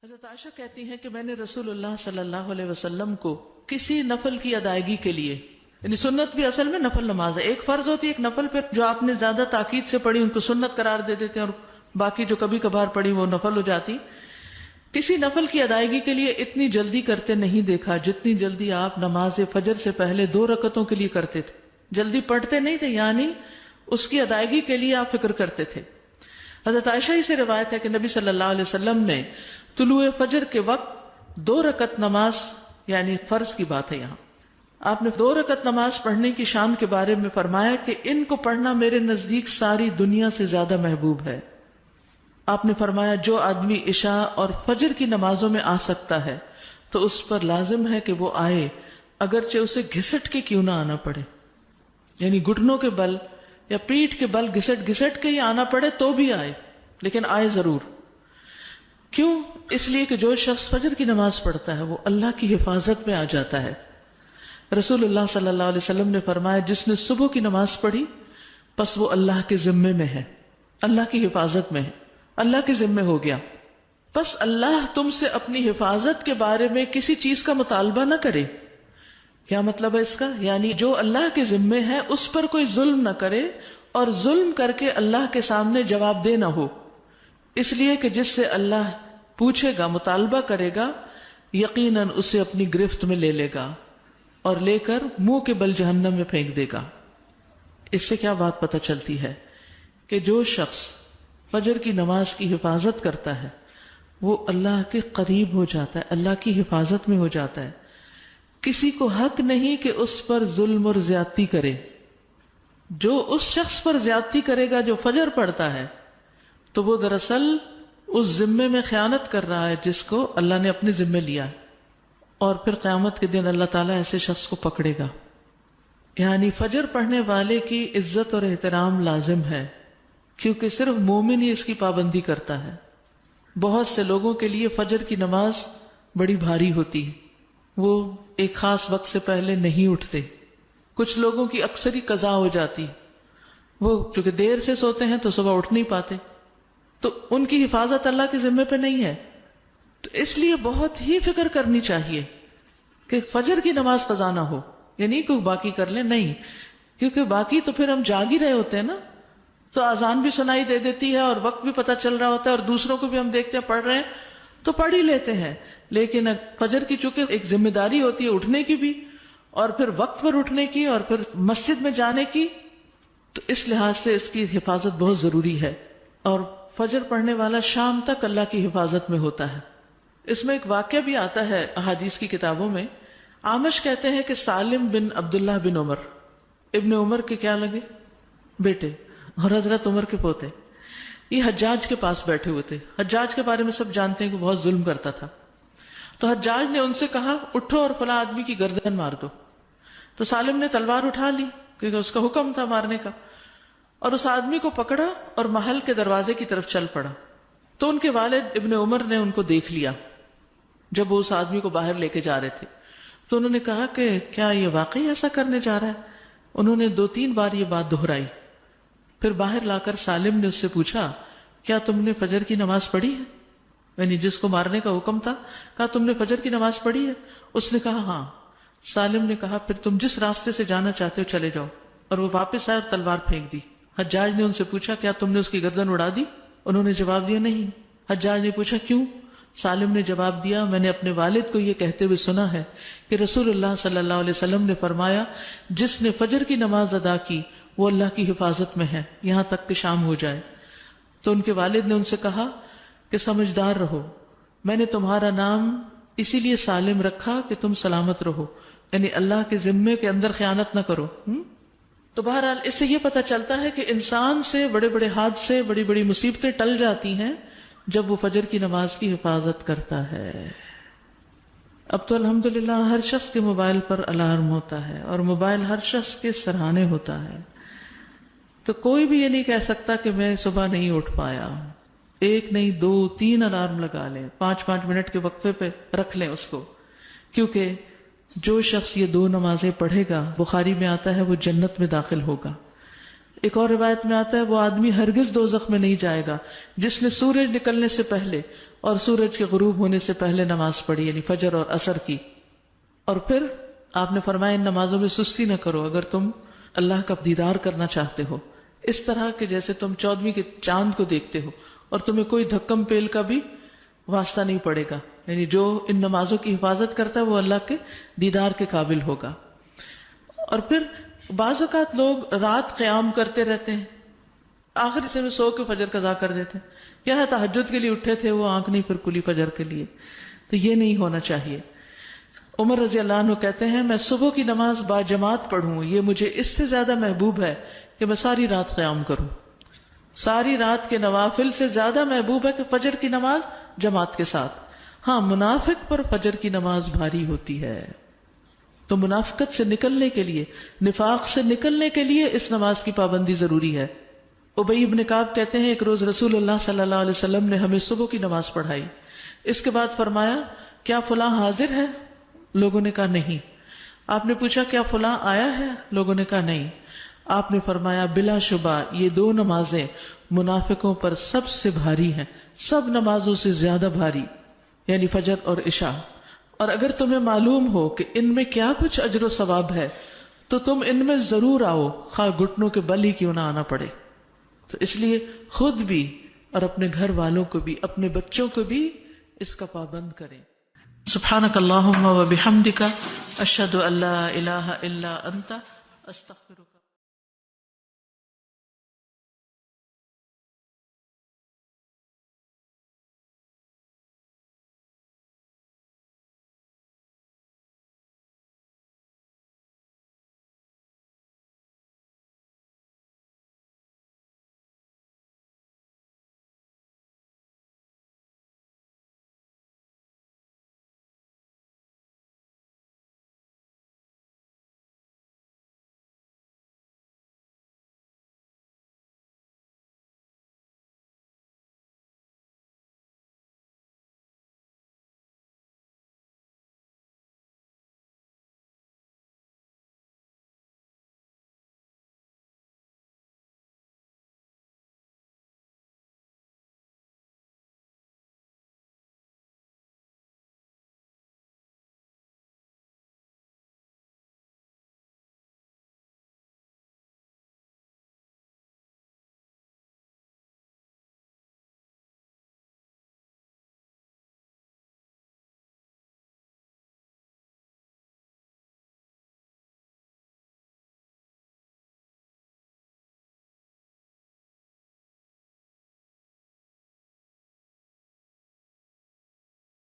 حضرت عائشہ کہتی ہیں کہ میں نے رسول اللہ صلی اللہ علیہ وسلم کو کسی نفل کی ادائیگی کے لیے، یعنی سنت بھی اصل میں نفل نماز ہے، ایک فرض ہوتی ہے ایک نفل، پھر جو آپ نے زیادہ تاکید سے پڑھی ان کو سنت قرار دے دیتے ہیں اور باقی جو کبھی کبھار پڑھی وہ نفل ہو جاتی. کسی نفل کی ادائیگی کے لیے اتنی جلدی کرتے نہیں دیکھا جتنی جلدی آپ نماز فجر سے پہلے 2 رکعتوں کے لیے کرتے تھے. جلدی پڑھتے نہیں تھے، یعنی اس کی ادائیگی کے لیے آپ فکر کرتے تھے. حضرت عائشہ ہی سے روایت ہے کہ نبی صلی اللہ علیہ وسلم نے طلوع فجر کے وقت 2 رکعت نماز، یعنی فرض کی بات ہے یہاں، آپ نے 2 رکعت نماز پڑھنے کی شان کے بارے میں فرمایا کہ ان کو پڑھنا میرے نزدیک ساری دنیا سے زیادہ محبوب ہے. آپ نے فرمایا جو آدمی عشاء اور فجر کی نمازوں میں آ سکتا ہے تو اس پر لازم ہے کہ وہ آئے، اگرچہ اسے گھسٹ کے کیوں نہ آنا پڑے، یعنی گھٹنوں کے بل یا پیٹھ کے بل گھسٹ گھسٹ کے ہی آنا پڑے تو بھی آئے، لیکن آئے ضرور. کیوں؟ اس لیے کہ جو شخص فجر کی نماز پڑھتا ہے وہ اللہ کی حفاظت میں آ جاتا ہے. رسول اللہ صلی اللہ علیہ وسلم نے فرمایا جس نے صبح کی نماز پڑھی پس وہ اللہ کے ذمے میں ہے، اللہ کی حفاظت میں ہے، اللہ کے ذمے ہو گیا. پس اللہ تم سے اپنی حفاظت کے بارے میں کسی چیز کا مطالبہ نہ کرے. کیا مطلب ہے اس کا؟ یعنی جو اللہ کے ذمے ہے اس پر کوئی ظلم نہ کرے اور ظلم کر کے اللہ کے سامنے جواب دہ نہ ہو، اس لیے کہ جس سے اللہ پوچھے گا، مطالبہ کرے گا، یقیناً اسے اپنی گرفت میں لے لے گا اور لے کر منہ کے بل جہنم میں پھینک دے گا. اس سے کیا بات پتہ چلتی ہے کہ جو شخص فجر کی نماز کی حفاظت کرتا ہے وہ اللہ کے قریب ہو جاتا ہے، اللہ کی حفاظت میں ہو جاتا ہے. کسی کو حق نہیں کہ اس پر ظلم اور زیادتی کرے. جو اس شخص پر زیادتی کرے گا جو فجر پڑھتا ہے تو وہ دراصل اس ذمے میں خیانت کر رہا ہے جس کو اللہ نے اپنے ذمے لیا ہے، اور پھر قیامت کے دن اللہ تعالیٰ ایسے شخص کو پکڑے گا. یعنی فجر پڑھنے والے کی عزت اور احترام لازم ہے، کیونکہ صرف مومن ہی اس کی پابندی کرتا ہے. بہت سے لوگوں کے لیے فجر کی نماز بڑی بھاری ہوتی ہے، وہ ایک خاص وقت سے پہلے نہیں اٹھتے. کچھ لوگوں کی اکثر ہی قضا ہو جاتی، وہ چونکہ دیر سے سوتے ہیں تو صبح اٹھ نہیں پاتے، تو ان کی حفاظت اللہ کے ذمے پہ نہیں ہے. تو اس لیے بہت ہی فکر کرنی چاہیے کہ فجر کی نماز قضا نہ ہو، یعنی کوئی باقی کر لیں، نہیں، کیونکہ باقی تو پھر ہم جاگ ہی رہے ہوتے ہیں نا، تو اذان بھی سنائی دے دیتی ہے اور وقت بھی پتہ چل رہا ہوتا ہے اور دوسروں کو بھی ہم دیکھتے ہیں پڑھ رہے ہیں تو پڑھ ہی لیتے ہیں. لیکن فجر کی چونکہ ایک ذمہ داری ہوتی ہے اٹھنے کی بھی، اور پھر وقت پر اٹھنے کی، اور پھر مسجد میں جانے کی، تو اس لحاظ سے اس کی حفاظت بہت ضروری ہے. اور فجر پڑھنے والا شام تک اللہ کی حفاظت میں ہوتا ہے. اس میں ایک واقعہ بھی آتا ہے احادیث کی کتابوں میں. اعمش کہتے ہیں کہ سالم بن عبداللہ بن عمر، ابن عمر کے کیا لگے؟ بیٹے، اور حضرت عمر کے پوتے، یہ حجاج کے پاس بیٹھے ہوئے تھے. حجاج کے بارے میں سب جانتے ہیں کہ بہت ظلم کرتا تھا. تو حجاج نے ان سے کہا اٹھو اور فلاں آدمی کی گردن مار دو. تو سالم نے تلوار اٹھا لی کیونکہ اس کا حکم تھا مارنے کا، اور اس آدمی کو پکڑا اور محل کے دروازے کی طرف چل پڑا. تو ان کے والد ابن عمر نے ان کو دیکھ لیا جب وہ اس آدمی کو باہر لے کے جا رہے تھے. تو انہوں نے کہا کہ کیا یہ واقعی ایسا کرنے جا رہا ہے؟ انہوں نے 2-3 بار یہ بات دہرائی. پھر باہر لا کر سالم نے اس سے پوچھا کیا تم نے فجر کی نماز پڑھی ہے؟ یعنی جس کو مارنے کا حکم تھا، کہا تم نے فجر کی نماز پڑھی ہے؟ اس نے کہا ہاں. سالم نے کہا پھر تم جس راستے سے جانا چاہتے ہو چلے جاؤ، اور وہ واپس آئے اور تلوار پھینک دی. حجاج نے ان سے پوچھا کیا تم نے اس کی گردن اڑا دی؟ انہوں نے جواب دیا نہیں. حجاج نے پوچھا کیوں؟ سالم نے جواب دیا میں نے اپنے والد کو یہ کہتے ہوئے سنا ہے کہ رسول اللہ صلی اللہ علیہ وسلم نے فرمایا جس نے فجر کی نماز ادا کی وہ اللہ کی حفاظت میں ہے یہاں تک کہ شام ہو جائے. تو ان کے والد نے ان سے کہا کہ سمجھدار رہو، میں نے تمہارا نام اسی لیے سالم رکھا کہ تم سلامت رہو، یعنی اللہ کے ذمے کے اندر خیانت نہ کرو. تو بہرحال اس سے یہ پتہ چلتا ہے کہ انسان سے بڑے بڑے حادثے، بڑی بڑی مصیبتیں ٹل جاتی ہیں جب وہ فجر کی نماز کی حفاظت کرتا ہے. اب تو الحمدللہ ہر شخص کے موبائل پر الارم ہوتا ہے اور موبائل ہر شخص کے سرہانے ہوتا ہے، تو کوئی بھی یہ نہیں کہہ سکتا کہ میں صبح نہیں اٹھ پایا. 1 نہیں 2 3 الارم لگا لیں، 5 منٹ کے وقفے پہ رکھ لیں اس کو، کیونکہ جو شخص یہ 2 نمازیں پڑھے گا، بخاری میں آتا ہے، وہ جنت میں داخل ہوگا. ایک اور روایت میں آتا ہے وہ آدمی ہرگز دوزخ میں نہیں جائے گا جس نے سورج نکلنے سے پہلے اور سورج کے غروب ہونے سے پہلے نماز پڑھی، یعنی فجر اور عصر کی. اور پھر آپ نے فرمایا ان نمازوں میں سستی نہ کرو اگر تم اللہ کا دیدار کرنا چاہتے ہو، اس طرح کہ جیسے تم 14ویں کے چاند کو دیکھتے ہو اور تمہیں کوئی دھکم پیل کا بھی واسطہ نہیں پڑے گا. یعنی جو ان نمازوں کی حفاظت کرتا ہے وہ اللہ کے دیدار کے قابل ہوگا. اور پھر بعض اوقات لوگ رات قیام کرتے رہتے ہیں، آخر حصے میں سو کے فجر قضا کر دیتے ہیں. کیا ہے تہجد کے لیے اٹھے تھے وہ آنکھ نہیں پھر کھلی فجر کے لیے. تو یہ نہیں ہونا چاہیے. عمر رضی اللہ عنہ کہتے ہیں میں صبح کی نماز با جماعت پڑھوں یہ مجھے اس سے زیادہ محبوب ہے کہ میں ساری رات قیام کروں. ساری رات کے نوافل سے زیادہ محبوب ہے کہ فجر کی نماز جماعت کے ساتھ. ہاں منافق پر فجر کی نماز بھاری ہوتی ہے، تو منافقت سے نکلنے کے لیے، نفاق سے نکلنے کے لیے اس نماز کی پابندی ضروری ہے. ابی بن کعب کہتے ہیں ایک روز رسول اللہ صلی اللہ علیہ وسلم نے ہمیں صبح کی نماز پڑھائی. اس کے بعد فرمایا کیا فلاں حاضر ہے؟ لوگوں نے کہا نہیں. آپ نے پوچھا کیا فلاں آیا ہے؟ لوگوں نے کہا نہیں. آپ نے فرمایا بلا شبہ یہ دو نمازیں منافقوں پر سب سے بھاری ہیں، سب نمازوں سے زیادہ بھاری، یعنی فجر اور عشاء. اور اگر تمہیں معلوم ہو کہ ان میں کیا کچھ اجر و ثواب ہے تو تم ان میں ضرور آؤ، خواہ گھٹنوں کے بل ہی کیوں نہ آنا پڑے. تو اس لیے خود بھی اور اپنے گھر والوں کو بھی، اپنے بچوں کو بھی اس کا پابند کریں. سبحانک اللہم و بحمدک اشہد ان لا الہ الا انت استغفرک.